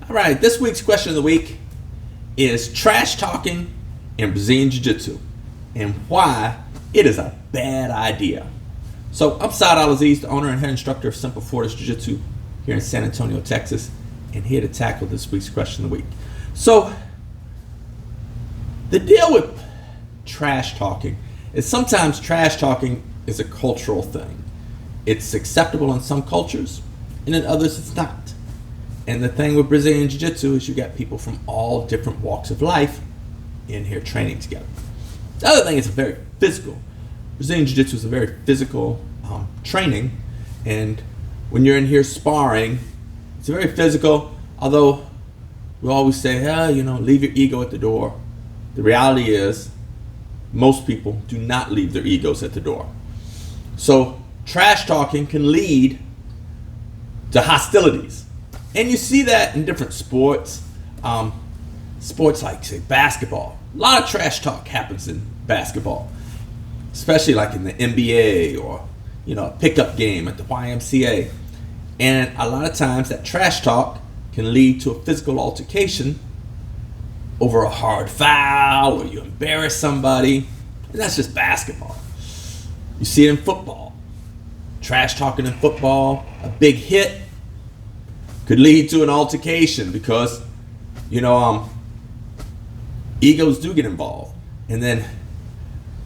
All right, this week's question of the week is trash talking in Brazilian Jiu Jitsu and why it is a bad idea. So I'm al-Aziz, the owner and head instructor of Semper Fortis Jiu Jitsu here in San Antonio, Texas, and here to tackle this week's question of the week. So the deal with trash talking is sometimes trash talking is a cultural thing. It's acceptable in some cultures and in others it's not. And the thing with Brazilian Jiu Jitsu is you got people from all different walks of life in here training together. The other thing is very physical. Brazilian Jiu Jitsu is a very physical training, and when you're in here sparring, it's very physical, although we always say, leave your ego at the door. The reality is most people do not leave their egos at the door. So trash talking can lead to hostilities. And you see that in different sports. Sports like, say, basketball. A lot of trash talk happens in basketball, especially like in the NBA or, a pickup game at the YMCA. And a lot of times that trash talk can lead to a physical altercation over a hard foul or you embarrass somebody. And that's just basketball. You see it in football. Trash talking in football, a big hit could lead to an altercation because, egos do get involved. And then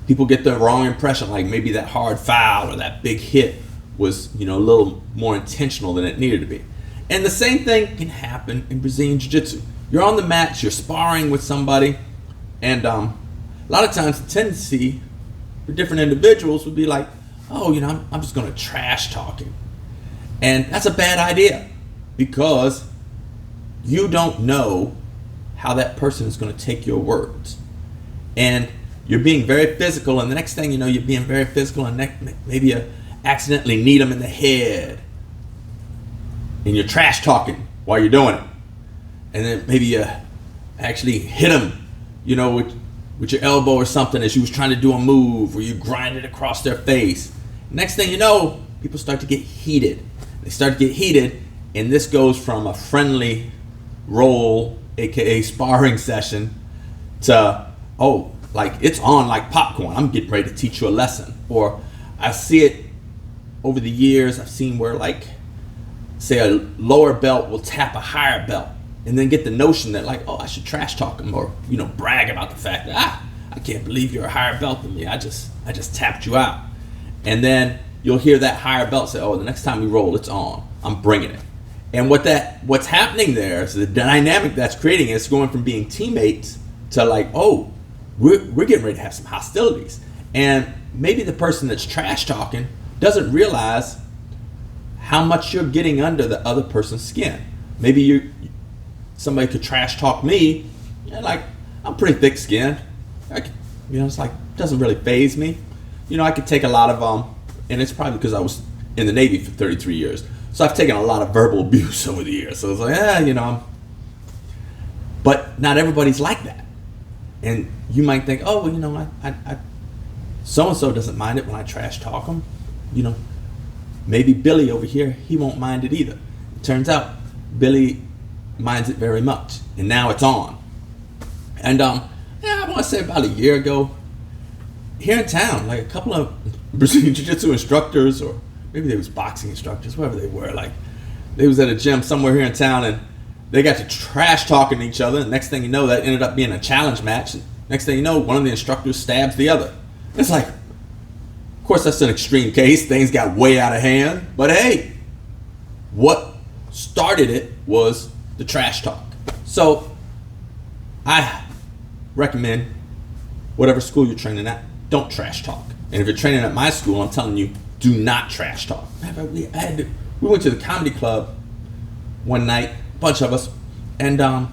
people get the wrong impression, like maybe that hard foul or that big hit was, a little more intentional than it needed to be. And the same thing can happen in Brazilian Jiu-Jitsu. You're on the mat, you're sparring with somebody, and a lot of times the tendency for different individuals would be like, I'm just going to trash talk him. And that's a bad idea because you don't know how that person is going to take your words. And you're being very physical, and the next thing you know, you're being very physical, and maybe you accidentally knee them in the head, and you're trash talking while you're doing it. And then maybe you actually hit them, with your elbow or something as you was trying to do a move, or you grind it across their face. Next thing you know, people start to get heated. They start to get heated, and this goes from a friendly roll, aka sparring session, to, it's on like popcorn. I'm getting ready to teach you a lesson. Or I see it over the years, I've seen where say a lower belt will tap a higher belt and then get the notion that I should trash talk him or, brag about the fact that, I can't believe you're a higher belt than me. I just tapped you out. And then you'll hear that higher belt say, the next time we roll, it's on. I'm bringing it. And what's happening there is the dynamic that's creating is going from being teammates to we're getting ready to have some hostilities. And maybe the person that's trash talking doesn't realize how much you're getting under the other person's skin. Maybe somebody could trash talk me, I'm pretty thick skinned. Doesn't really faze me. I could take a lot of and it's probably because I was in the Navy for 33 years. So I've taken a lot of verbal abuse over the years. So it's but not everybody's like that. And you might think, I so-and-so doesn't mind it when I trash talk him. Maybe Billy over here, he won't mind it either. It turns out Billy minds it very much. And now it's on. And I want to say about a year ago, here in town, a couple of Brazilian Jiu-Jitsu instructors, or maybe they was boxing instructors, whatever they were, they was at a gym somewhere here in town, and they got to trash talking to each other. And next thing you know, that ended up being a challenge match. And next thing you know, one of the instructors stabs the other. It's of course, that's an extreme case. Things got way out of hand. But hey, what started it was the trash talk. So I recommend whatever school you're training at, don't trash talk. And if you're training at my school, I'm telling you, do not trash talk. We went to the comedy club one night, a bunch of us, and the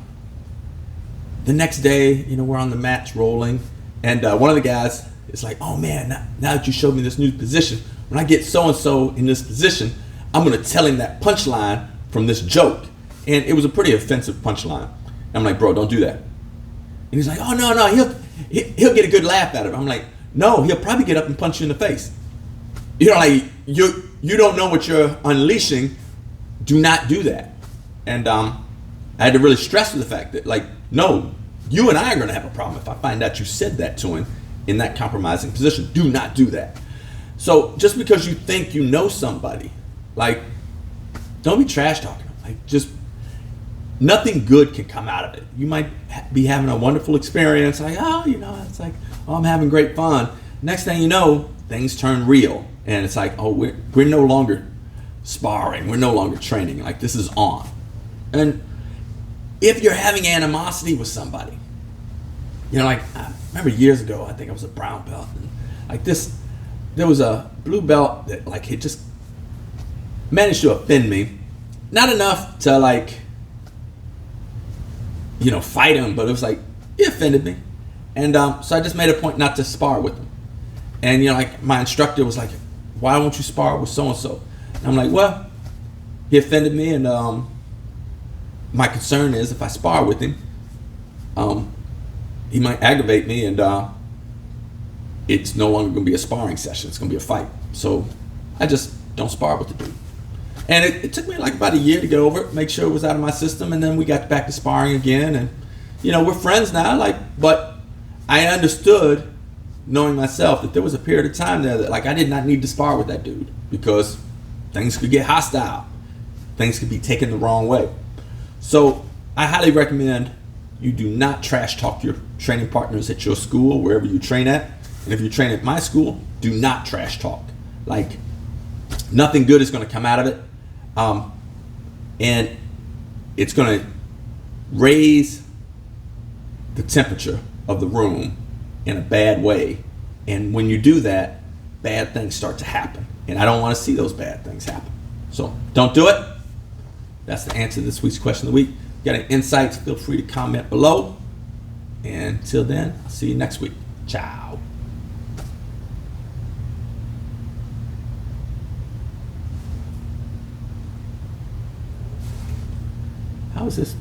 next day, we're on the mats rolling, and one of the guys is like, oh man, now that you showed me this new position, when I get so-and-so in this position, I'm going to tell him that punchline from this joke. And it was a pretty offensive punchline. I'm like, bro, don't do that. And he's like, oh, no, he'll get a good laugh out of it. I'm like, no, he'll probably get up and punch you in the face. You don't know what you're unleashing. Do not do that. And I had to really stress the fact that, like, no, you and I are going to have a problem if I find out you said that to him in that compromising position. Do not do that. So just because you think you know somebody, like, don't be trash talking them. Like, just nothing good can come out of it. You might be having a wonderful experience, like, oh, it's like, oh, I'm having great fun. Next thing you know, things turn real, and it's like, oh, we're no longer sparring, we're no longer training. Like, this is on. And if you're having animosity with somebody, like, I remember years ago, I think I was a brown belt, and like this, there was a blue belt that, like, it just managed to offend me. Not enough to, like, fight him, but it was like, he offended me. And so I just made a point not to spar with him. And, like, my instructor was like, why won't you spar with so-and-so? And I'm like, well, he offended me, and my concern is if I spar with him, he might aggravate me, and it's no longer going to be a sparring session. It's going to be a fight. So I just don't spar with the dude. And it took me like about a year to get over it, make sure it was out of my system, and then we got back to sparring again. And, we're friends now, like, but I understood, knowing myself, that there was a period of time there that, like, I did not need to spar with that dude because things could get hostile. Things could be taken the wrong way. So I highly recommend you do not trash talk your training partners at your school, wherever you train at. And if you train at my school, do not trash talk. Like, nothing good is going to come out of it. And it's going to raise the temperature of the room in a bad way. And when you do that, bad things start to happen. And I don't want to see those bad things happen. So don't do it. That's the answer to this week's question of the week. Got any insights, feel free to comment below. And until then, I'll see you next week. Ciao. How is this?